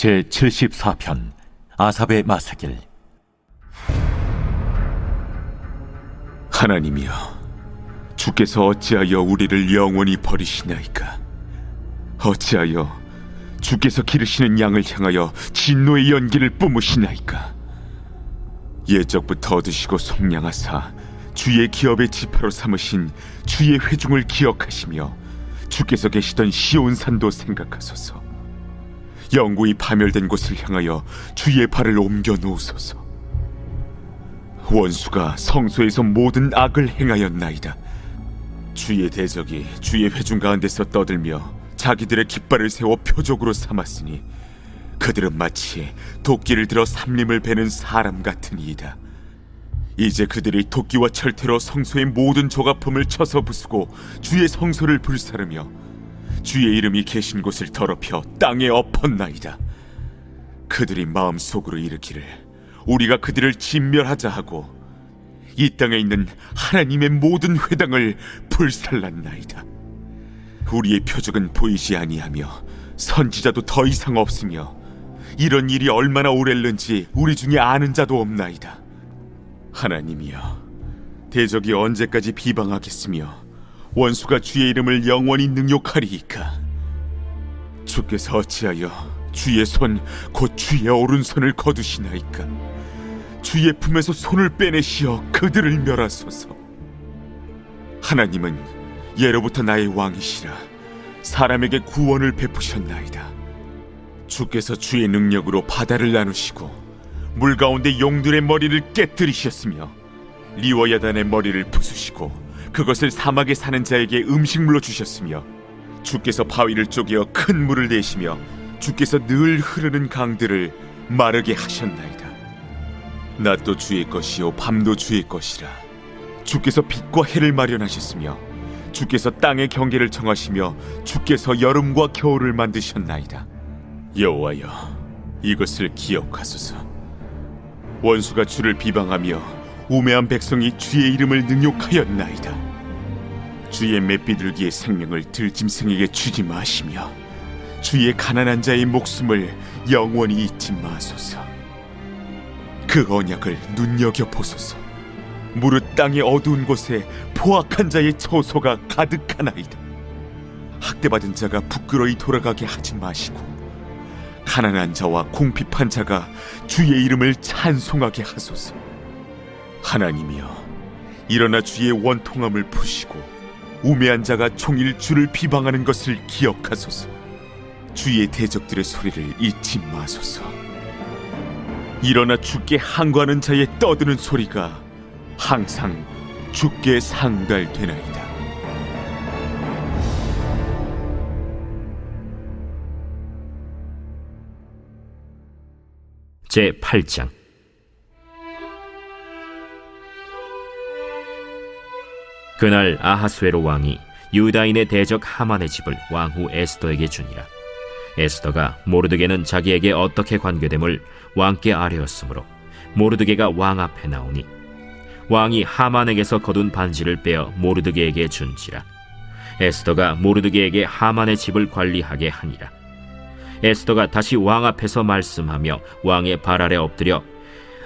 제74편 아삽의 마사길. 하나님이여, 주께서 어찌하여 우리를 영원히 버리시나이까? 어찌하여 주께서 기르시는 양을 향하여 진노의 연기를 뿜으시나이까? 옛적부터 얻으시고 속량하사 주의 기업의 지파로 삼으신 주의 회중을 기억하시며 주께서 계시던 시온산도 생각하소서. 영구히 파멸된 곳을 향하여 주의 발을 옮겨 놓으소서. 원수가 성소에서 모든 악을 행하였나이다. 주의 대적이 주의 회중 가운데서 떠들며 자기들의 깃발을 세워 표적으로 삼았으니 그들은 마치 도끼를 들어 삼림을 베는 사람 같으니이다. 이제 그들이 도끼와 철퇴로 성소의 모든 조각품을 쳐서 부수고 주의 성소를 불사르며 주의 이름이 계신 곳을 더럽혀 땅에 엎었나이다. 그들이 마음속으로 이르기를 우리가 그들을 진멸하자 하고 이 땅에 있는 하나님의 모든 회당을 불살랐나이다. 우리의 표적은 보이지 아니하며 선지자도 더 이상 없으며 이런 일이 얼마나 오랬는지 우리 중에 아는 자도 없나이다. 하나님이여, 대적이 언제까지 비방하겠으며 원수가 주의 이름을 영원히 능욕하리이까? 주께서 어찌하여 주의 손 곧 주의 오른손을 거두시나이까? 주의 품에서 손을 빼내시어 그들을 멸하소서. 하나님은 예로부터 나의 왕이시라 사람에게 구원을 베푸셨나이다. 주께서 주의 능력으로 바다를 나누시고 물 가운데 용들의 머리를 깨뜨리셨으며 리워야단의 머리를 부수시고 그것을 사막에 사는 자에게 음식물로 주셨으며 주께서 바위를 쪼개어 큰 물을 내시며 주께서 늘 흐르는 강들을 마르게 하셨나이다. 낮도 주의 것이요 밤도 주의 것이라. 주께서 빛과 해를 마련하셨으며 주께서 땅의 경계를 정하시며 주께서 여름과 겨울을 만드셨나이다. 여호와여, 이것을 기억하소서. 원수가 주를 비방하며 우매한 백성이 주의 이름을 능욕하였나이다. 주의 맷비둘기의 생명을 들짐승에게 주지 마시며 주의 가난한 자의 목숨을 영원히 잊지 마소서. 그 언약을 눈여겨보소서. 무릇 땅의 어두운 곳에 포악한 자의 처소가 가득하나이다. 학대받은 자가 부끄러이 돌아가게 하지 마시고 가난한 자와 궁핍한 자가 주의 이름을 찬송하게 하소서. 하나님이여, 일어나 주의 원통함을 푸시고 우매한 자가 종일 주를 비방하는 것을 기억하소서. 주의 대적들의 소리를 잊지 마소서. 일어나 주께 항거하는 자의 떠드는 소리가 항상 주께 상달되나이다. 제8장. 그날 아하수에로 왕이 유다인의 대적 하만의 집을 왕후 에스더에게 주니라. 에스더가 모르드게는 자기에게 어떻게 관계됨을 왕께 아뢰었으므로 모르드게가 왕 앞에 나오니 왕이 하만에게서 거둔 반지를 빼어 모르드게에게 준지라. 에스더가 모르드게에게 하만의 집을 관리하게 하니라. 에스더가 다시 왕 앞에서 말씀하며 왕의 발 아래 엎드려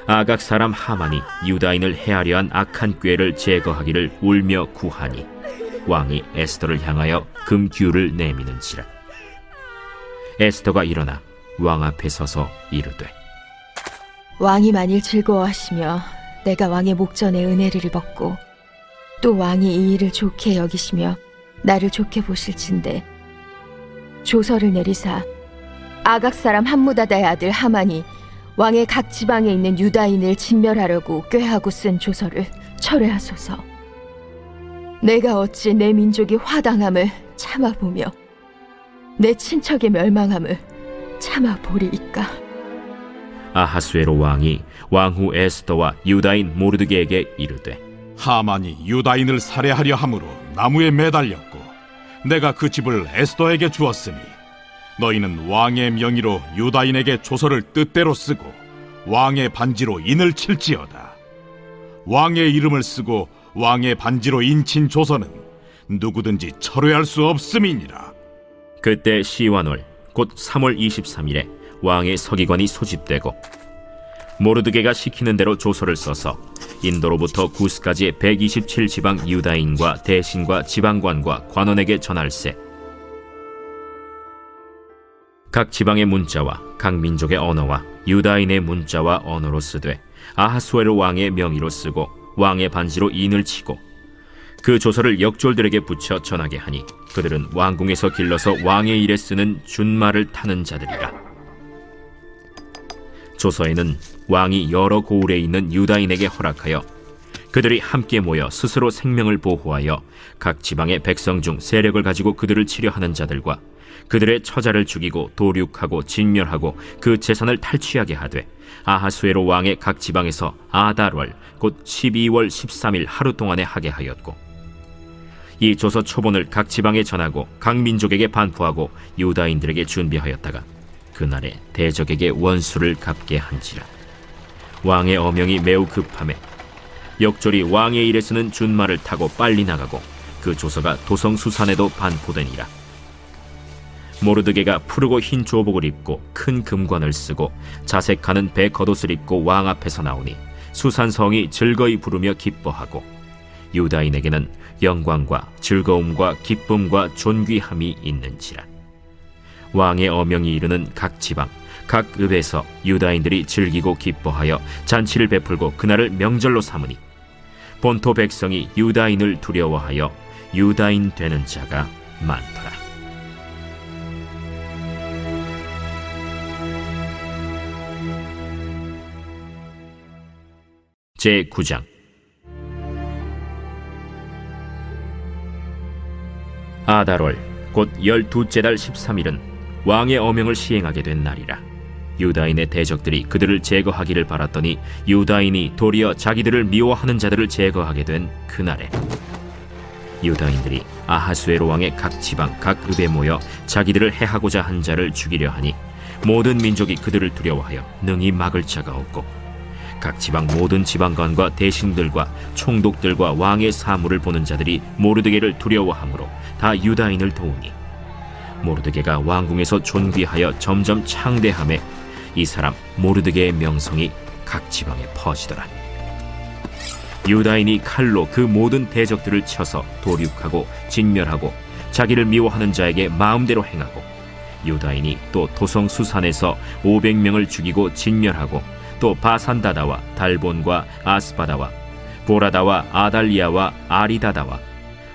아각 사람 하만이 유다인을 해하려 한 악한 꾀를 제거하기를 울며 구하니 왕이 에스더를 향하여 금규를 내미는지라. 에스더가 일어나 왕 앞에 서서 이르되 왕이 만일 즐거워하시며 내가 왕의 목전에 은혜를 입었고 또 왕이 이 일을 좋게 여기시며 나를 좋게 보실진대 조서를 내리사 아각 사람 함무다다의 아들 하만이 왕의 각 지방에 있는 유다인을 진멸하려고 꾀하고 쓴 조서를 철회하소서. 내가 어찌 내 민족이 화당함을 참아보며 내 친척의 멸망함을 참아보리이까. 아하수에로 왕이 왕후 에스더와 유다인 모르드게에게 이르되 하만이 유다인을 살해하려 함으로 나무에 매달렸고 내가 그 집을 에스더에게 주었으니 너희는 왕의 명의로 유다인에게 조서를 뜻대로 쓰고 왕의 반지로 인을 칠지어다. 왕의 이름을 쓰고 왕의 반지로 인친 조서는 누구든지 철회할 수 없음이니라. 그때 시완월 곧 3월 23일에 왕의 서기관이 소집되고 모르드게가 시키는 대로 조서를 써서 인도로부터 구스까지의 127지방 유다인과 대신과 지방관과 관원에게 전할세. 각 지방의 문자와 각 민족의 언어와 유다인의 문자와 언어로 쓰되 아하수에로 왕의 명의로 쓰고 왕의 반지로 인을 치고 그 조서를 역졸들에게 붙여 전하게 하니 그들은 왕궁에서 길러서 왕의 일에 쓰는 준말을 타는 자들이라. 조서에는 왕이 여러 고을에 있는 유다인에게 허락하여 그들이 함께 모여 스스로 생명을 보호하여 각 지방의 백성 중 세력을 가지고 그들을 치려하는 자들과 그들의 처자를 죽이고 도륙하고 진멸하고 그 재산을 탈취하게 하되 아하수에로 왕의 각 지방에서 아달월 곧 12월 13일 하루 동안에 하게 하였고 이 조서 초본을 각 지방에 전하고 각 민족에게 반포하고 유다인들에게 준비하였다가 그날에 대적에게 원수를 갚게 한지라. 왕의 어명이 매우 급함에 역졸이 왕의 일에 쓰는 준말을 타고 빨리 나가고 그 조서가 도성수산에도 반포되니라. 모르드게가 푸르고 흰 조복을 입고 큰 금관을 쓰고 자색하는 배 겉옷을 입고 왕 앞에서 나오니 수산성이 즐거이 부르며 기뻐하고 유다인에게는 영광과 즐거움과 기쁨과 존귀함이 있는지라. 왕의 어명이 이르는 각 지방 각 읍에서 유다인들이 즐기고 기뻐하여 잔치를 베풀고 그날을 명절로 삼으니 본토 백성이 유다인을 두려워하여 유다인 되는 자가 많더라. 제9장. 아달월 곧 12째 달 13일은 왕의 어명을 시행하게 된 날이라. 유다인의 대적들이 그들을 제거하기를 바랐더니 유다인이 도리어 자기들을 미워하는 자들을 제거하게 된 그날에 유다인들이 아하수에로 왕의 각 지방 각 읍에 모여 자기들을 해하고자 한 자를 죽이려 하니 모든 민족이 그들을 두려워하여 능히 막을 자가 없고 각 지방 모든 지방관과 대신들과 총독들과 왕의 사물을 보는 자들이 모르드게를 두려워하므로 다 유다인을 도우니 모르드게가 왕궁에서 존귀하여 점점 창대함에 이 사람 모르드게의 명성이 각 지방에 퍼지더라. 유다인이 칼로 그 모든 대적들을 쳐서 도륙하고 진멸하고 자기를 미워하는 자에게 마음대로 행하고 유다인이 또 도성 수산에서 500명을 죽이고 진멸하고 또 바산다다와 달본과 아스바다와 보라다와 아달리아와 아리다다와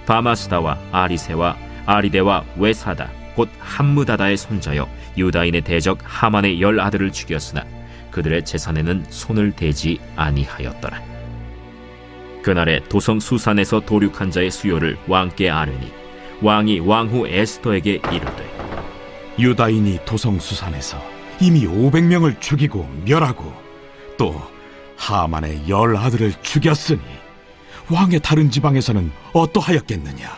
바마스다와 아리세와 아리데와 외사다 곧 함무다다의 손자여 유다인의 대적 하만의 10아들을 죽였으나 그들의 재산에는 손을 대지 아니하였더라. 그날에 도성 수산에서 도륙한 자의 수요를 왕께 아뢰니 왕이 왕후 에스더에게 이르되 유다인이 도성수산에서 이미 500명을 죽이고 멸하고 또 하만의 10아들을 죽였으니 왕의 다른 지방에서는 어떠하였겠느냐.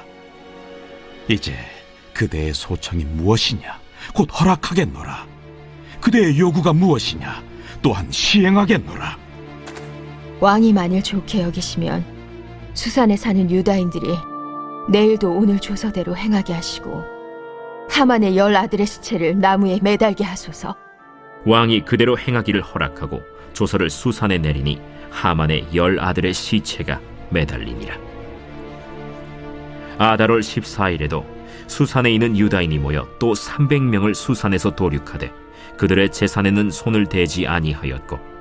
이제 그대의 소청이 무엇이냐 곧 허락하겠노라. 그대의 요구가 무엇이냐 또한 시행하겠노라. 왕이 만일 좋게 여기시면 수산에 사는 유다인들이 내일도 오늘 조서대로 행하게 하시고 하만의 10 아들의 시체를 나무에 매달게 하소서. 왕이 그대로 행하기를 허락하고 조서를 수산에 내리니 하만의 10 아들의 시체가 매달리니라. 아달월 14일에도 수산에 있는 유다인이 모여 또 300명을 수산에서 도륙하되 그들의 재산에는 손을 대지 아니하였고,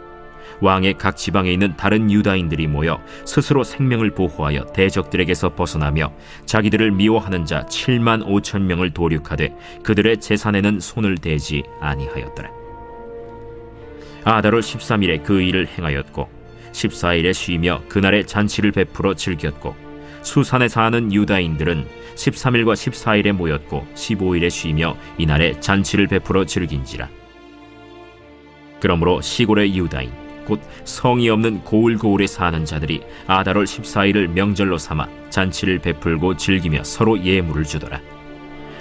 왕의 각 지방에 있는 다른 유다인들이 모여 스스로 생명을 보호하여 대적들에게서 벗어나며 자기들을 미워하는 자 7만 5천 명을 도륙하되 그들의 재산에는 손을 대지 아니하였더라. 아달월 13일에 그 일을 행하였고 14일에 쉬며 그날에 잔치를 베풀어 즐겼고, 수산에 사는 유다인들은 13일과 14일에 모였고 15일에 쉬며 이날에 잔치를 베풀어 즐긴지라. 그러므로 시골의 유다인 곧 성이 없는 고을고을에 사는 자들이 아달월 14일을 명절로 삼아 잔치를 베풀고 즐기며 서로 예물을 주더라.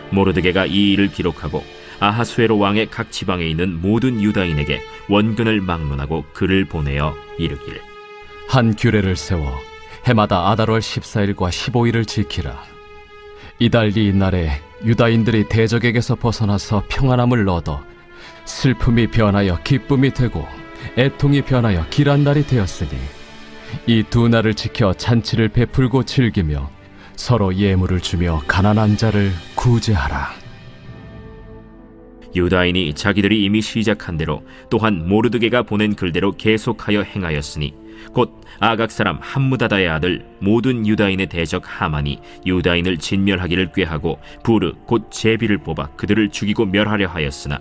모르드게가 이 일을 기록하고 아하수에로 왕의 각 지방에 있는 모든 유다인에게 원근을 막론하고 글을 보내어 이르기를, 한 규례를 세워 해마다 아달월 14일과 15일을 지키라. 이달리 이날에 유다인들이 대적에게서 벗어나서 평안함을 얻어 슬픔이 변하여 기쁨이 되고 애통이 변하여 길한 날이 되었으니 이 두 날을 지켜 잔치를 베풀고 즐기며 서로 예물을 주며 가난한 자를 구제하라. 유다인이 자기들이 이미 시작한 대로 또한 모르드게가 보낸 글대로 계속하여 행하였으니 곧 아각 사람 함무다다의 아들 모든 유다인의 대적 하만이 유다인을 진멸하기를 꾀하고 부르 곧 제비를 뽑아 그들을 죽이고 멸하려 하였으나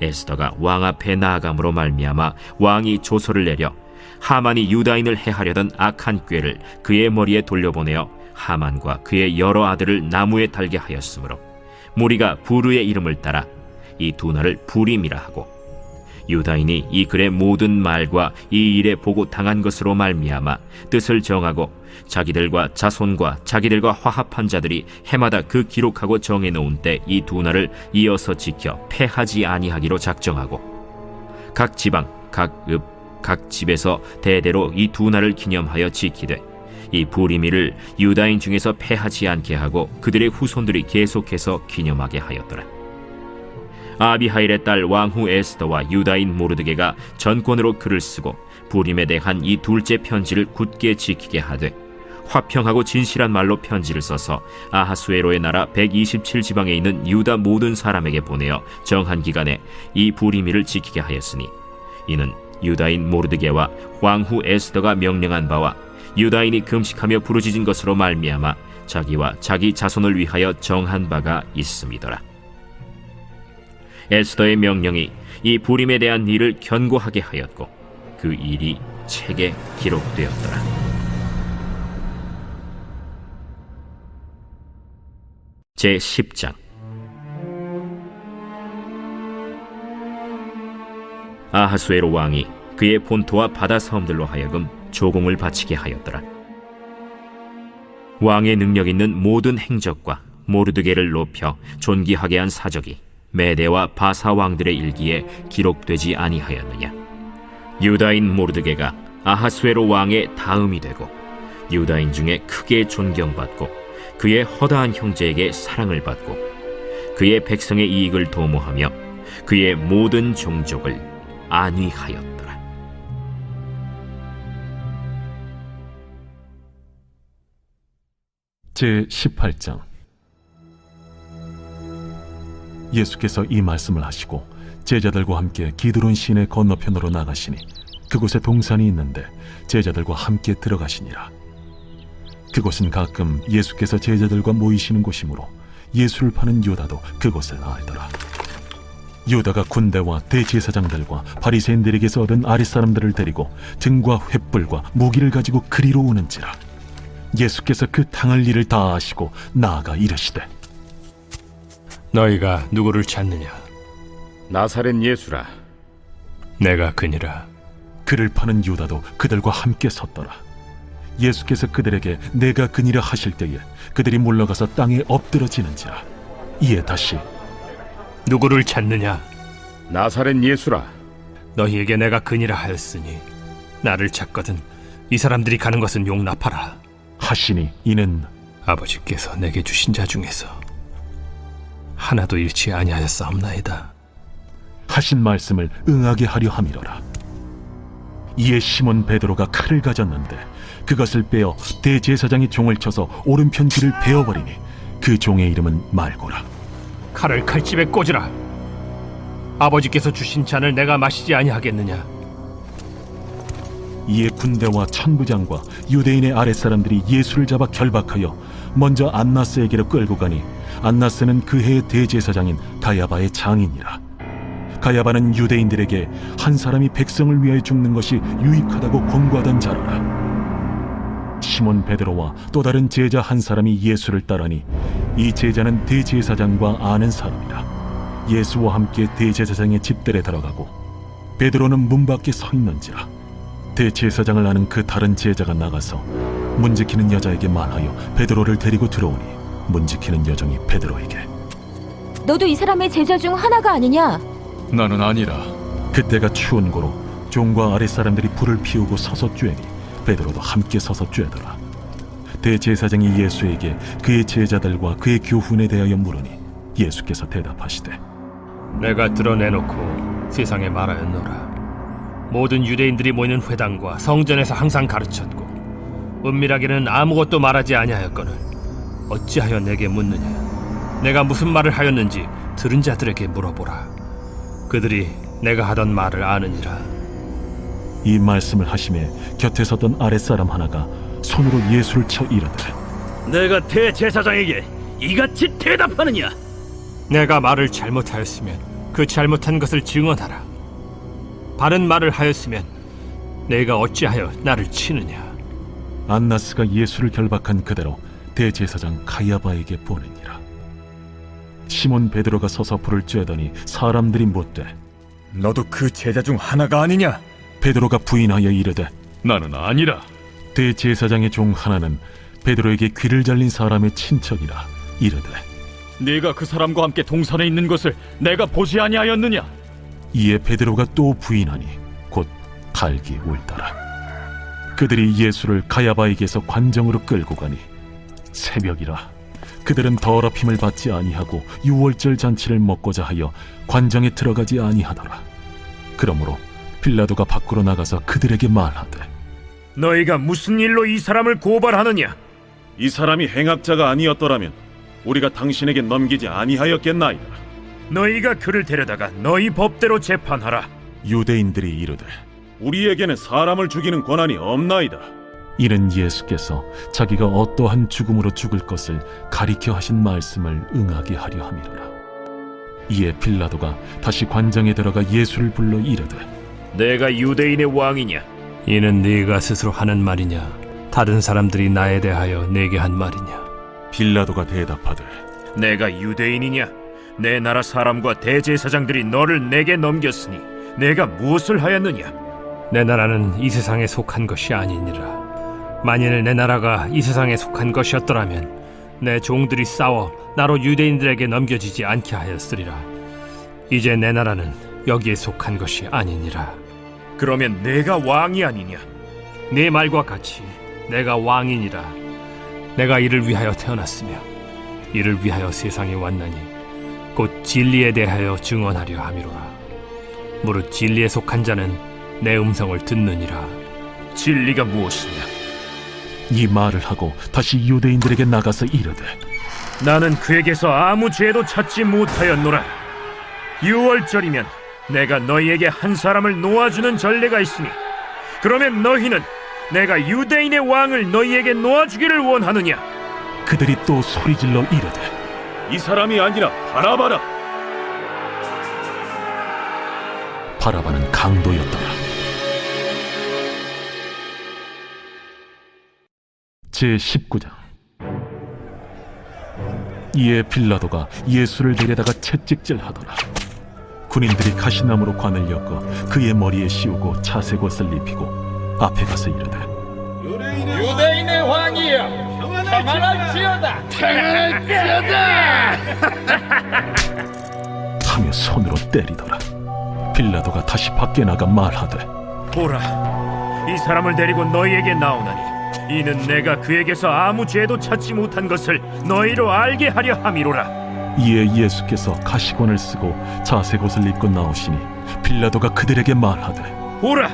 에스더가 왕 앞에 나아감으로 말미암아 왕이 조서를 내려 하만이 유다인을 해하려던 악한 꾀를 그의 머리에 돌려보내어 하만과 그의 여러 아들을 나무에 달게 하였으므로 무리가 부르의 이름을 따라 이 두 날을 부림이라 하고, 유다인이 이 글의 모든 말과 이 일에 보고 당한 것으로 말미암아 뜻을 정하고 자기들과 자손과 자기들과 화합한 자들이 해마다 그 기록하고 정해놓은 때 이 두 날을 이어서 지켜 패하지 아니하기로 작정하고, 각 지방, 각 읍, 각 집에서 대대로 이 두 날을 기념하여 지키되 이 부리미를 유다인 중에서 패하지 않게 하고 그들의 후손들이 계속해서 기념하게 하였더라. 아비하일의 딸 왕후 에스더와 유다인 모르드게가 전권으로 글을 쓰고 부림에 대한 이 둘째 편지를 굳게 지키게 하되, 화평하고 진실한 말로 편지를 써서 아하수에로의 나라 127지방에 있는 유다 모든 사람에게 보내어 정한 기간에 이 부리미를 지키게 하였으니, 이는 유다인 모르드게와 왕후 에스더가 명령한 바와 유다인이 금식하며 부르짖은 것으로 말미암아 자기와 자기 자손을 위하여 정한 바가 있음이더라. 에스더의 명령이 이 부림에 대한 일을 견고하게 하였고 그 일이 책에 기록되었더라. 제10장. 아하수에로 왕이 그의 본토와 바다 섬들로 하여금 조공을 바치게 하였더라. 왕의 능력 있는 모든 행적과 모르드게를 높여 존귀하게 한 사적이 메대와 바사 왕들의 일기에 기록되지 아니하였느냐. 유다인 모르드게가 아하수에로 왕의 다음이 되고 유다인 중에 크게 존경받고 그의 허다한 형제에게 사랑을 받고 그의 백성의 이익을 도모하며 그의 모든 종족을 안위하였더라. 제18장. 예수께서 이 말씀을 하시고 제자들과 함께 기드론 시내 건너편으로 나가시니 그곳에 동산이 있는데 제자들과 함께 들어가시니라. 그곳은 가끔 예수께서 제자들과 모이시는 곳이므로 예수를 파는 유다도 그곳을 알더라. 유다가 군대와 대제사장들과 바리새인들에게서 얻은 아랫사람들을 데리고 등과 횃불과 무기를 가지고 그리로 오는지라. 예수께서 그 당할 일을 다 아시고 나아가 이르시되, 너희가 누구를 찾느냐? 나사렛 예수라. 내가 그니라. 그를 파는 유다도 그들과 함께 섰더라. 예수께서 그들에게 내가 그니라 하실 때에 그들이 물러가서 땅에 엎드러지는지라. 이에 다시 누구를 찾느냐? 나사렛 예수라. 너희에게 내가 그니라 하였으니 나를 찾거든 이 사람들이 가는 것은 용납하라. 하시니 이는 아버지께서 내게 주신 자 중에서 하나도 잃지 아니하였사옵나이다. 하신 말씀을 응하게 하려 함이로라. 이에 시몬 베드로가 칼을 가졌는데 그것을 빼어 대제사장의 종을 쳐서 오른편 귀를 베어버리니 그 종의 이름은 말고라. 칼을 칼집에 꽂으라. 아버지께서 주신 잔을 내가 마시지 아니하겠느냐? 이에 군대와 천부장과 유대인의 아랫사람들이 예수를 잡아 결박하여 먼저 안나스에게로 끌고 가니 안나스는 그 해의 대제사장인 가야바의 장인이라. 가야바는 유대인들에게 한 사람이 백성을 위하여 죽는 것이 유익하다고 권고하던 자라라. 시몬 베드로와 또 다른 제자 한 사람이 예수를 따르니 이 제자는 대제사장과 아는 사람이라. 예수와 함께 대제사장의 집들에 들어가고 베드로는 문 밖에 서 있는지라. 대제사장을 아는 그 다른 제자가 나가서 문 지키는 여자에게 말하여 베드로를 데리고 들어오니 문 지키는 여종이 베드로에게 너도 이 사람의 제자 중 하나가 아니냐? 나는 아니라. 그때가 추운 고로 종과 아랫사람들이 불을 피우고 서서 쬐니 베드로도 함께 서서 쬐더라. 대제사장이 예수에게 그의 제자들과 그의 교훈에 대하여 물으니 예수께서 대답하시되 내가 드러내놓고 세상에 말하였노라. 모든 유대인들이 모이는 회당과 성전에서 항상 가르쳤고 은밀하게는 아무것도 말하지 아니하였거늘 어찌하여 내게 묻느냐? 내가 무슨 말을 하였는지 들은 자들에게 물어보라. 그들이 내가 하던 말을 아느니라. 이 말씀을 하심에 곁에 섰던 아랫사람 하나가 손으로 예수를 쳐 이르되 내가 대제사장에게 이같이 대답하느냐? 내가 말을 잘못하였으면 그 잘못한 것을 증언하라. 바른 말을 하였으면 내가 어찌하여 나를 치느냐? 안나스가 예수를 결박한 그대로 대제사장 가야바에게 보내니라. 시몬 베드로가 서서 불을 쬐더니 사람들이 묻되 너도 그 제자 중 하나가 아니냐? 베드로가 부인하여 이르되 나는 아니라. 대제사장의 종 하나는 베드로에게 귀를 잘린 사람의 친척이라 이르되 네가 그 사람과 함께 동산에 있는 것을 내가 보지 아니하였느냐? 이에 베드로가 또 부인하니 곧 갈기 울더라. 그들이 예수를 가야바에게서 관정으로 끌고 가니 새벽이라. 그들은 더럽힘을 받지 아니하고 유월절 잔치를 먹고자 하여 관정에 들어가지 아니하더라. 그러므로 빌라도가 밖으로 나가서 그들에게 말하되 너희가 무슨 일로 이 사람을 고발하느냐? 이 사람이 행악자가 아니었더라면 우리가 당신에게 넘기지 아니하였겠나이다. 너희가 그를 데려다가 너희 법대로 재판하라. 유대인들이 이르되 우리에게는 사람을 죽이는 권한이 없나이다. 이는 예수께서 자기가 어떠한 죽음으로 죽을 것을 가리켜 하신 말씀을 응하게 하려 함이로라. 이에 빌라도가 다시 관정에 들어가 예수를 불러 이르되 내가 유대인의 왕이냐? 이는 네가 스스로 하는 말이냐? 다른 사람들이 나에 대하여 내게 한 말이냐? 빌라도가 대답하되 내가 유대인이냐? 내 나라 사람과 대제사장들이 너를 내게 넘겼으니 내가 무엇을 하였느냐? 내 나라는 이 세상에 속한 것이 아니니라. 만일 내 나라가 이 세상에 속한 것이었더라면 내 종들이 싸워 나로 유대인들에게 넘겨지지 않게 하였으리라. 이제 내 나라는 여기에 속한 것이 아니니라. 그러면 내가 왕이 아니냐? 네 말과 같이 내가 왕이니라. 내가 이를 위하여 태어났으며 이를 위하여 세상에 왔나니 곧 진리에 대하여 증언하려 함이로라. 무릇 진리에 속한 자는 내 음성을 듣느니라. 진리가 무엇이냐? 이 말을 하고 다시 유대인들에게 나가서 이르되 나는 그에게서 아무 죄도 찾지 못하였노라. 유월절이면 내가 너희에게 한 사람을 놓아주는 전례가 있으니 그러면 너희는 내가 유대인의 왕을 너희에게 놓아주기를 원하느냐? 그들이 또 소리질러 이르되 이 사람이 아니라 바라바라. 바라바는 강도였더라. 제19장. 이에 빌라도가 예수를 데려다가 채찍질하더라. 군인들이 가시나무로 관을 엮어 그의 머리에 씌우고 차색 옷을 입히고 앞에 가서 이르되 유대인의 왕이여, 평안할지어다. 평안할지어다. 하며 손으로 때리더라. 빌라도가 다시 밖에 나가 말하되 보라, 이 사람을 데리고 너희에게 나오나니 이는 내가 그에게서 아무 죄도 찾지 못한 것을 너희로 알게 하려 함이로라. 이에 예수께서 가시관을 쓰고 자색 옷을 입고 나오시니 빌라도가 그들에게 말하되 보라,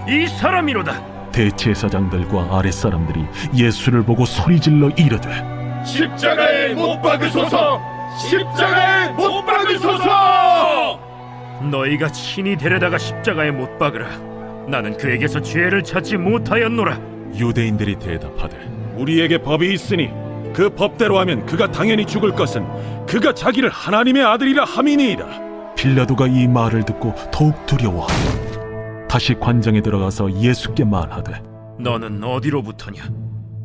이 사람이로다. 대제사장들과 아랫사람들이 예수를 보고 소리질러 이르되 십자가에 못 박으소서! 십자가에 못 박으소서! 너희가 친히 데려다가 십자가에 못 박으라. 나는 그에게서 죄를 찾지 못하였노라. 유대인들이 대답하되 우리에게 법이 있으니 그 법대로 하면 그가 당연히 죽을 것은 그가 자기를 하나님의 아들이라 함이니이다. 빌라도가 이 말을 듣고 더욱 두려워하고 다시 관정에 들어가서 예수께 말하되 너는 어디로부터냐?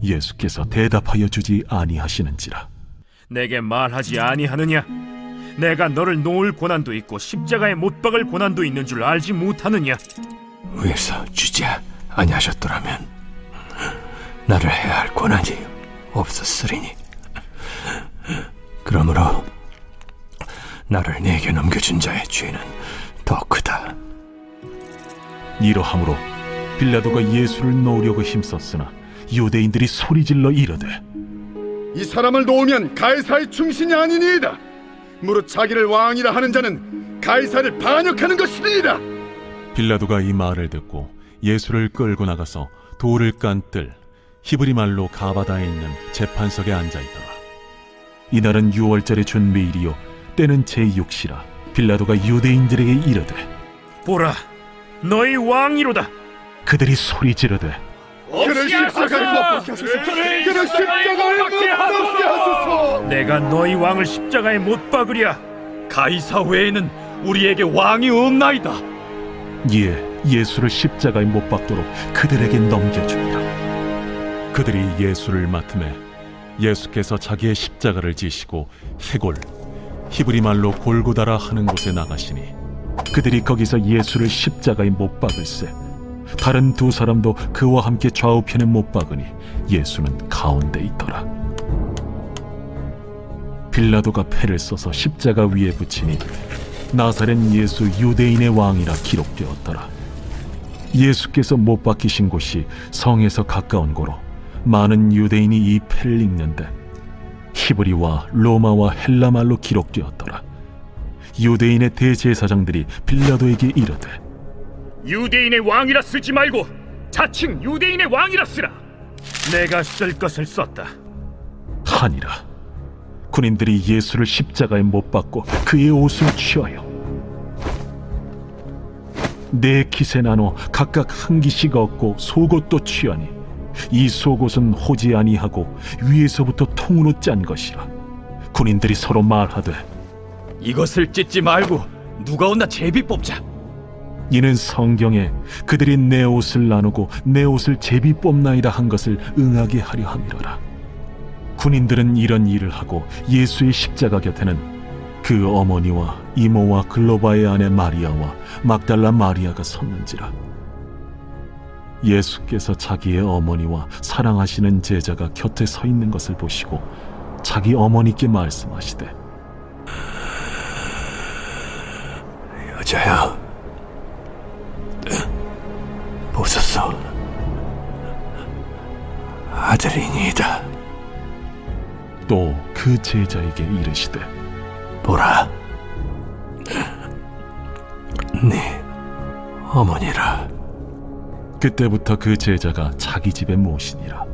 예수께서 대답하여 주지 아니하시는지라. 내게 말하지 아니하느냐? 내가 너를 놓을 고난도 있고 십자가에 못 박을 고난도 있는 줄 알지 못하느냐? 위에서 주지 아니하셨더라면 나를 해야 할 권한이 없었으리니 그러므로 나를 네게 넘겨준 자의 죄는 더 크다. 이러함으로 빌라도가 예수를 놓으려고 힘썼으나 유대인들이 소리질러 이르되 이 사람을 놓으면 가이사의 충신이 아니니이다. 무릇 자기를 왕이라 하는 자는 가이사를 반역하는 것이니이다. 빌라도가 이 말을 듣고 예수를 끌고 나가서 돌을 깐 뜰 히브리 말로 가바다에 있는 재판석에 앉아있더라. 이날은 유월절의 준비일이요 때는 제6시라. 빌라도가 유대인들에게 이르되 보라, 너희 왕이로다. 그들이 소리 지르되 그를 십자가에 못 박게 하소서! 그를 십자가에 못 박게 하소서! 내가 너희 왕을 십자가에 못 박으랴. 가이사 외에는 우리에게 왕이 없나이다. 이에 예수를 십자가에 못 박도록 그들에게 넘겨주니라. 그들이 예수를 맡음에 예수께서 자기의 십자가를 지시고 해골 히브리 말로 골고다라 하는 곳에 나가시니 그들이 거기서 예수를 십자가에 못 박을세. 다른 두 사람도 그와 함께 좌우편에 못 박으니 예수는 가운데 있더라. 빌라도가 패를 써서 십자가 위에 붙이니 나사렛 예수 유대인의 왕이라 기록되었더라. 예수께서 못 박히신 곳이 성에서 가까운 고로 많은 유대인이 이 패를 읽는데 히브리와 로마와 헬라 말로 기록되었더라. 유대인의 대제사장들이 빌라도에게 이르되 유대인의 왕이라 쓰지 말고 자칭 유대인의 왕이라 쓰라. 내가 쓸 것을 썼다. 하니라. 군인들이 예수를 십자가에 못 박고 그의 옷을 취하여 네 킷에 나눠 각각 한 기씩 얻고 속옷도 취하니 이 속옷은 호지 아니하고 위에서부터 통으로 짠 것이라. 군인들이 서로 말하되 이것을 찢지 말고 누가 온나 제비 뽑자. 이는 성경에 그들이 내 옷을 나누고 내 옷을 제비 뽑나이다 한 것을 응하게 하려 함이로라. 군인들은 이런 일을 하고 예수의 십자가 곁에는 그 어머니와 이모와 글로바의 아내 마리아와 막달라 마리아가 섰는지라. 예수께서 자기의 어머니와 사랑하시는 제자가 곁에 서 있는 것을 보시고 자기 어머니께 말씀하시되 여자야, 보소서, 아들이니이다. 또 그 제자에게 이르시되 보라, 네 어머니라. 그때부터 그 제자가 자기 집에 모시니라.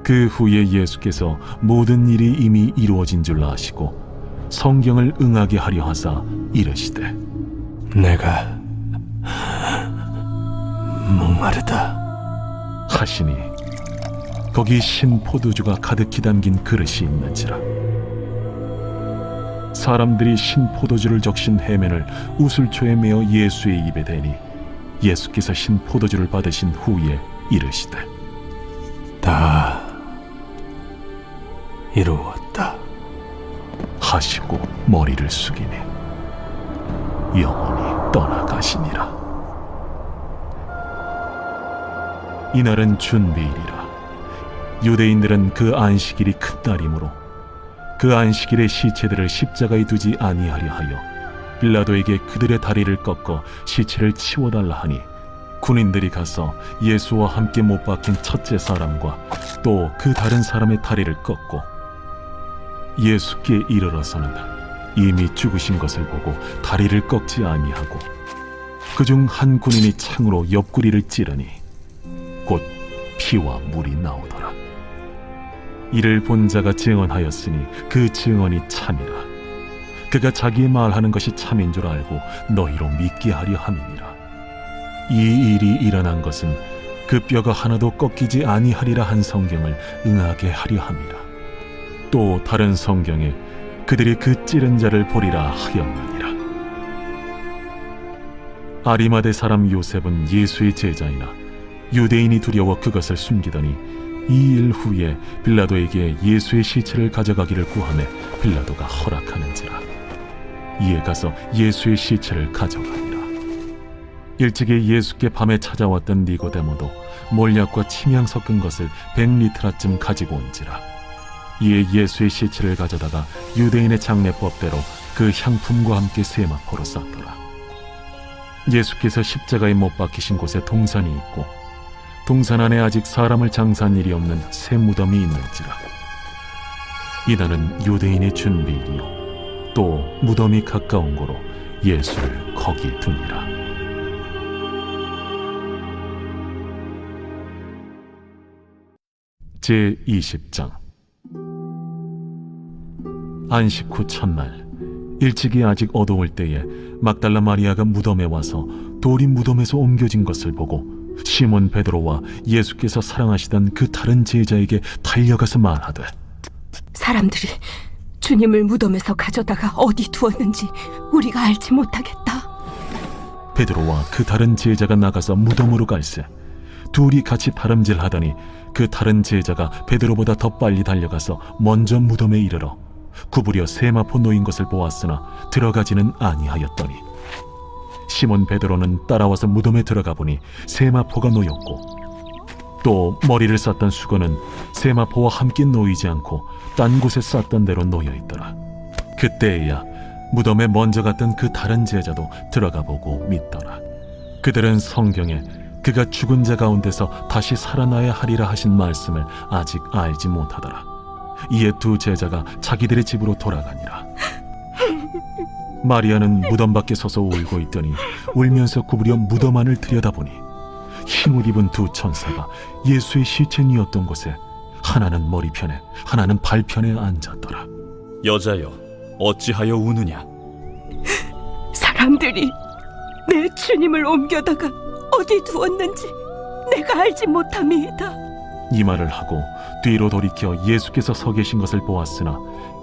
그 후에 예수께서 모든 일이 이미 이루어진 줄 아시고 성경을 응하게 하려 하사 이르시되 내가 목마르다 하시니 거기 신 포도주가 가득히 담긴 그릇이 있는지라. 사람들이 신 포도주를 적신 해면을 우슬초에 메어 예수의 입에 대니 예수께서 신 포도주를 받으신 후에 이르시되 다 이루었다 하시고 머리를 숙이니 영원히 떠나가시니라. 이날은 준비일이라. 유대인들은 그 안식일이 큰 날이므로 그 안식일에 시체들을 십자가에 두지 아니하려 하여 빌라도에게 그들의 다리를 꺾어 시체를 치워달라 하니 군인들이 가서 예수와 함께 못 박힌 첫째 사람과 또 그 다른 사람의 다리를 꺾고 예수께 이르러서는 이미 죽으신 것을 보고 다리를 꺾지 아니하고 그중 한 군인이 창으로 옆구리를 찌르니 곧 피와 물이 나오더라. 이를 본 자가 증언하였으니 그 증언이 참이라. 그가 자기의 말하는 것이 참인 줄 알고 너희로 믿게 하려 함이니라. 이 일이 일어난 것은 그 뼈가 하나도 꺾이지 아니하리라 한 성경을 응하게 하려 함이라. 또 다른 성경에 그들이 그 찌른 자를 보리라 하였느니라. 아리마대 사람 요셉은 예수의 제자이나 유대인이 두려워 그것을 숨기더니 2일 후에 빌라도에게 예수의 시체를 가져가기를 구하매 빌라도가 허락하는지라. 이에 가서 예수의 시체를 가져가니라. 일찍이 예수께 밤에 찾아왔던 니고데모도 몰약과 침향 섞은 것을 100리트라쯤 가지고 온지라. 이에 예수의 시체를 가져다가 유대인의 장례법대로 그 향품과 함께 세마포로 쌌더라. 예수께서 십자가에 못 박히신 곳에 동산이 있고 동산 안에 아직 사람을 장사한 일이 없는 새 무덤이 있는지라. 이날은 유대인의 준비일이요 또 무덤이 가까운 고로 예수를 거기 두니라. 제20장. 안식 후 첫날 일찍이 아직 어두울 때에 막달라 마리아가 무덤에 와서 돌이 무덤에서 옮겨진 것을 보고 시몬 베드로와 예수께서 사랑하시던 그 다른 제자에게 달려가서 말하되, 사람들이 주님을 무덤에서 가져다가 어디 두었는지 우리가 알지 못하겠다. 베드로와 그 다른 제자가 나가서 무덤으로 갈새 둘이 같이 다름질하더니 그 다른 제자가 베드로보다 더 빨리 달려가서 먼저 무덤에 이르러 구부려 세마포 놓인 것을 보았으나 들어가지는 아니하였더니 시몬 베드로는 따라와서 무덤에 들어가 보니 세마포가 놓였고 또 머리를 쌌던 수건은 세마포와 함께 놓이지 않고 딴 곳에 쌌던 대로 놓여 있더라. 그때에야 무덤에 먼저 갔던 그 다른 제자도 들어가 보고 믿더라. 그들은 성경에 그가 죽은 자 가운데서 다시 살아나야 하리라 하신 말씀을 아직 알지 못하더라. 이에 두 제자가 자기들의 집으로 돌아가니라. 마리아는 무덤 밖에 서서 울고 있더니 울면서 구부려 무덤 안을 들여다보니 흰옷 입은 두 천사가 예수의 시체니었던 곳에 하나는 머리편에 하나는 발편에 앉았더라. 여자여, 어찌하여 우느냐? 사람들이 내 주님을 옮겨다가 어디 두었는지 내가 알지 못함이다. 이 말을 하고 뒤로 돌이켜 예수께서 서 계신 것을 보았으나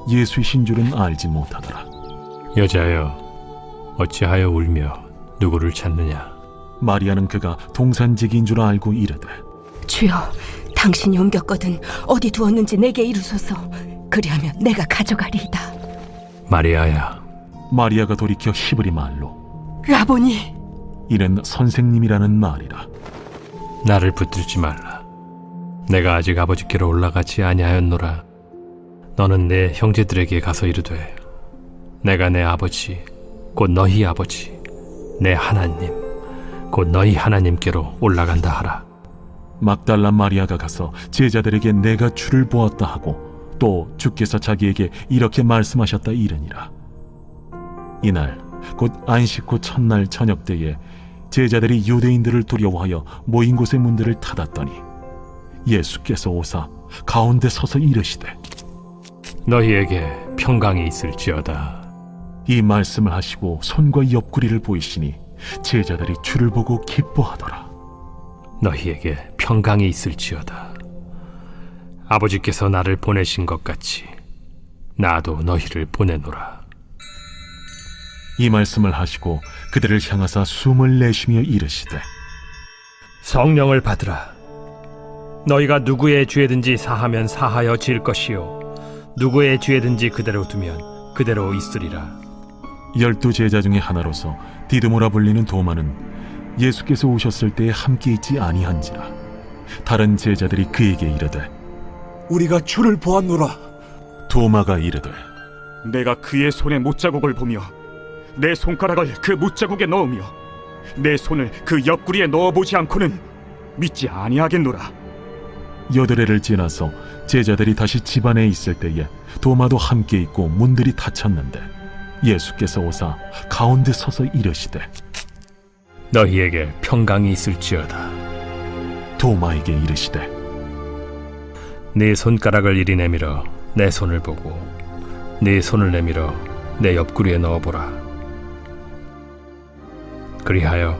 예수이신 줄은 알지 못하더라. 여자여, 어찌하여 울며 누구를 찾느냐? 마리아는 그가 동산지기인 줄 알고 이르되, 주여, 당신이 옮겼거든 어디 두었는지 내게 이루소서. 그리하면 내가 가져가리이다. 마리아야. 마리아가 돌이켜 히브리 말로 라보니, 이는 선생님이라는 말이라. 나를 붙들지 말라. 내가 아직 아버지께로 올라가지 아니하였노라. 너는 내 형제들에게 가서 이르되, 내가 내 아버지 곧 너희 아버지 내 하나님 곧 너희 하나님께로 올라간다 하라. 막달라 마리아가 가서 제자들에게 내가 주를 보았다 하고 또 주께서 자기에게 이렇게 말씀하셨다 이르니라. 이날 곧 안식 후 첫날 저녁 때에 제자들이 유대인들을 두려워하여 모인 곳의 문들을 닫았더니 예수께서 오사 가운데 서서 이르시되, 너희에게 평강이 있을지어다. 이 말씀을 하시고 손과 옆구리를 보이시니 제자들이 주를 보고 기뻐하더라. 너희에게 평강이 있을지어다. 아버지께서 나를 보내신 것 같이 나도 너희를 보내노라. 이 말씀을 하시고 그들을 향하사 숨을 내쉬며 이르시되, 성령을 받으라. 너희가 누구의 죄든지 사하면 사하여 질 것이요 누구의 죄든지 그대로 두면 그대로 있으리라. 12 제자 중에 하나로서 디드모라 불리는 도마는 예수께서 오셨을 때에 함께 있지 아니한지라. 다른 제자들이 그에게 이르되, 우리가 주를 보았노라. 도마가 이르되, 내가 그의 손에 못자국을 보며 내 손가락을 그 못자국에 넣으며 내 손을 그 옆구리에 넣어보지 않고는 믿지 아니하겠노라. 8회를 지나서 제자들이 다시 집 안에 있을 때에 도마도 함께 있고 문들이 닫혔는데 예수께서 오사 가운데 서서 이르시되 너희에게 평강이 있을지어다. 도마에게 이르시되 네 손가락을 이리 내밀어 내 손을 보고 네 손을 내밀어 내 옆구리에 넣어보라. 그리하여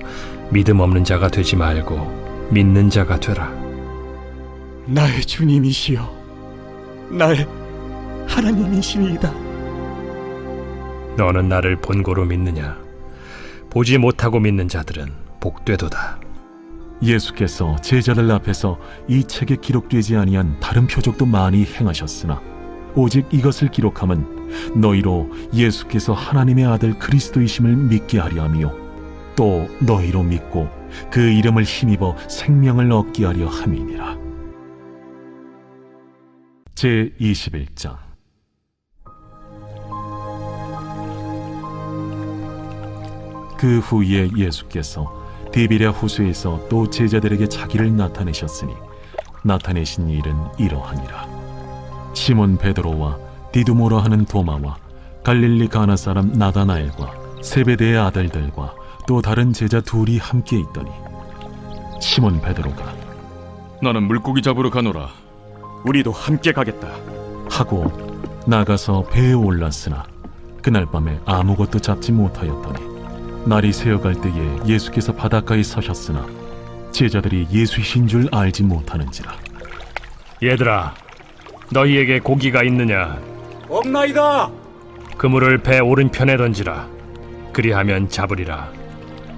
믿음 없는 자가 되지 말고 믿는 자가 되라. 나의 주님이시여, 나의 하나님이시니이다. 너는 나를 본고로 믿느냐? 보지 못하고 믿는 자들은 복되도다. 예수께서 제자들 앞에서 이 책에 기록되지 아니한 다른 표적도 많이 행하셨으나 오직 이것을 기록함은 너희로 예수께서 하나님의 아들 그리스도이심을 믿게 하려 함이요 또 너희로 믿고 그 이름을 힘입어 생명을 얻게 하려 함이니라. 제21장. 그 후에 예수께서 디비랴 호수에서 또 제자들에게 자기를 나타내셨으니 나타내신 일은 이러하니라. 시몬 베드로와 디두모라 하는 도마와 갈릴리 가나 사람 나다나엘과 세베대의 아들들과 또 다른 제자 둘이 함께 있더니 시몬 베드로가 나는 물고기 잡으러 가노라. 우리도 함께 가겠다. 하고 나가서 배에 올랐으나 그날 밤에 아무것도 잡지 못하였더니 날이 새어갈 때에 예수께서 바닷가에 서셨으나 제자들이 예수이신 줄 알지 못하는지라. 얘들아, 너희에게 고기가 있느냐? 없나이다. 그물을 배 오른편에 던지라. 그리하면 잡으리라.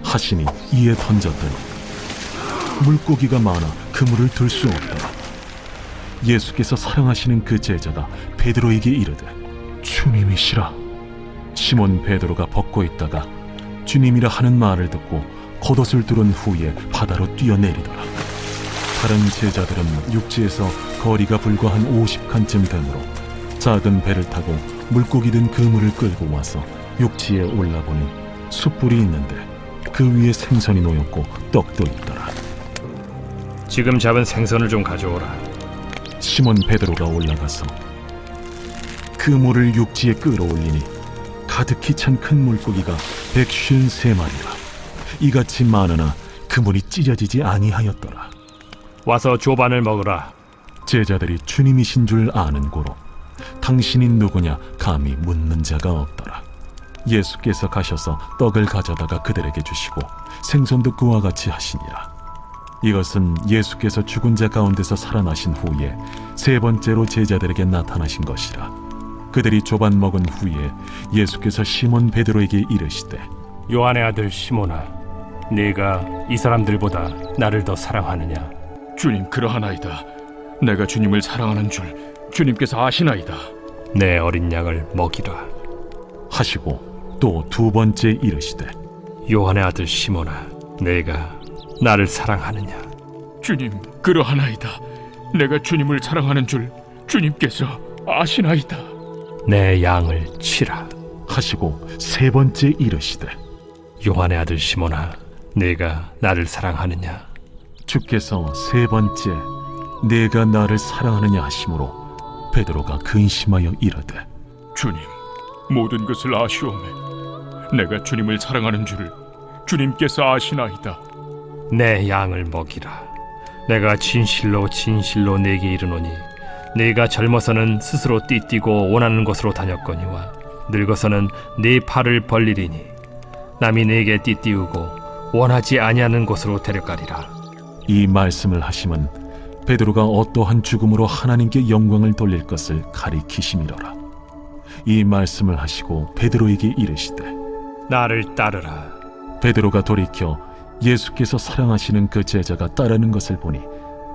하시니 이에 던졌더니 물고기가 많아 그물을 들 수 없더라. 예수께서 사랑하시는 그 제자가 베드로에게 이르되 주님이시라. 시몬 베드로가 벗고 있다가 주님이라 하는 말을 듣고 겉옷을 두른 후에 바다로 뛰어내리더라. 다른 제자들은 육지에서 거리가 불과 한 50칸쯤 되므로 작은 배를 타고 물고기 든 그물을 끌고 와서 육지에 올라보니 숯불이 있는데 그 위에 생선이 놓였고 떡도 있더라. 지금 잡은 생선을 좀 가져오라. 시몬 베드로가 올라가서 그물을 육지에 끌어올리니 가득히 찬 큰 물고기가 153마리라. 이같이 많으나 그물이 찢어지지 아니하였더라. 와서 조반을 먹으라. 제자들이 주님이신 줄 아는 고로 당신이 누구냐 감히 묻는 자가 없더라. 예수께서 가셔서 떡을 가져다가 그들에게 주시고 생선도 그와 같이 하시니라. 이것은 예수께서 죽은 자 가운데서 살아나신 후에 세 번째로 제자들에게 나타나신 것이라. 그들이 조반 먹은 후에 예수께서 시몬 베드로에게 이르시되 요한의 아들 시몬아, 네가 이 사람들보다 나를 더 사랑하느냐? 주님, 그러하나이다. 내가 주님을 사랑하는 줄 주님께서 아시나이다. 내 어린 양을 먹이라. 하시고 또 두 번째 이르시되 요한의 아들 시몬아, 네가 나를 사랑하느냐? 주님, 그러하나이다. 내가 주님을 사랑하는 줄 주님께서 아시나이다. 내 양을 치라. 하시고 세 번째 이르시되 요한의 아들 시몬아, 네가 나를 사랑하느냐? 주께서 세 번째 내가 나를 사랑하느냐 하심으로 베드로가 근심하여 이르되 주님, 모든 것을 아시오매. 내가 주님을 사랑하는 줄 주님께서 아시나이다. 내 양을 먹이라. 내가 진실로 진실로 네게 이르노니 네가 젊어서는 스스로 띠뛰고 원하는 곳으로 다녔거니와 늙어서는 네 팔을 벌리리니 남이 네게 띠띠우고 원하지 아니하는 곳으로 데려가리라. 이 말씀을 하심은 베드로가 어떠한 죽음으로 하나님께 영광을 돌릴 것을 가리키심이로라. 이 말씀을 하시고 베드로에게 이르시되 나를 따르라. 베드로가 돌이켜 예수께서 사랑하시는 그 제자가 따르는 것을 보니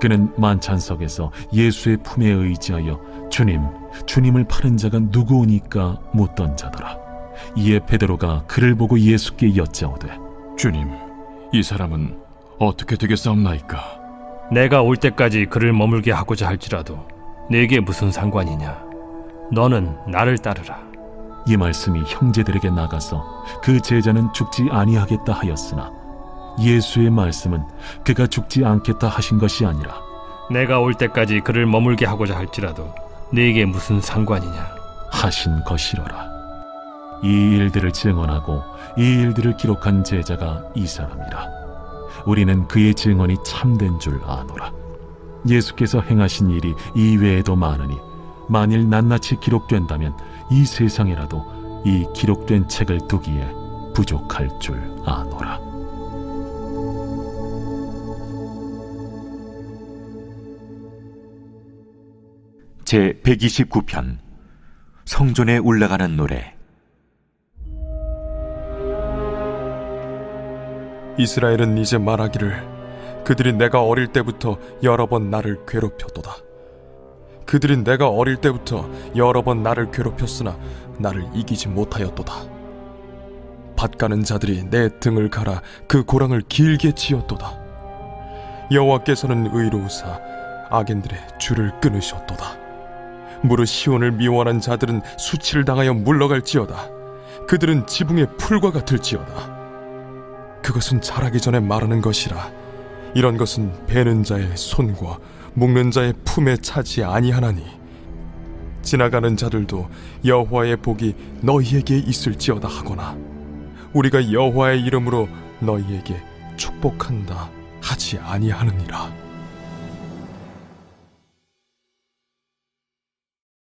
그는 만찬석에서 예수의 품에 의지하여 주님을 파는 자가 누구오니까 묻던 자더라. 이에 베드로가 그를 보고 예수께 여짜오되 주님, 이 사람은 어떻게 되겠사옵나이까? 내가 올 때까지 그를 머물게 하고자 할지라도 네게 무슨 상관이냐? 너는 나를 따르라. 이 말씀이 형제들에게 나가서 그 제자는 죽지 아니하겠다 하였으나 예수의 말씀은 그가 죽지 않겠다 하신 것이 아니라 내가 올 때까지 그를 머물게 하고자 할지라도 네게 무슨 상관이냐? 하신 것이로라. 이 일들을 증언하고 이 일들을 기록한 제자가 이 사람이라. 우리는 그의 증언이 참된 줄 아노라. 예수께서 행하신 일이 이외에도 많으니 만일 낱낱이 기록된다면 이 세상에라도 이 기록된 책을 두기에 부족할 줄 아노라. 제 129편 성전에 올라가는 노래. 이스라엘은 이제 말하기를 그들이 내가 어릴 때부터 여러 번 나를 괴롭혔도다. 그들이 내가 어릴 때부터 여러 번 나를 괴롭혔으나 나를 이기지 못하였도다. 밭 가는 자들이 내 등을 갈아 그 고랑을 길게 지었도다. 여호와께서는 의로우사 악인들의 줄을 끊으셨도다. 무릇 시온을 미워하는 자들은 수치를 당하여 물러갈지어다. 그들은 지붕의 풀과 같을지어다. 그것은 자라기 전에 마르는 것이라. 이런 것은 베는 자의 손과 묶는 자의 품에 차지 아니하나니 지나가는 자들도 여호와의 복이 너희에게 있을지어다 하거나 우리가 여호와의 이름으로 너희에게 축복한다 하지 아니하느니라.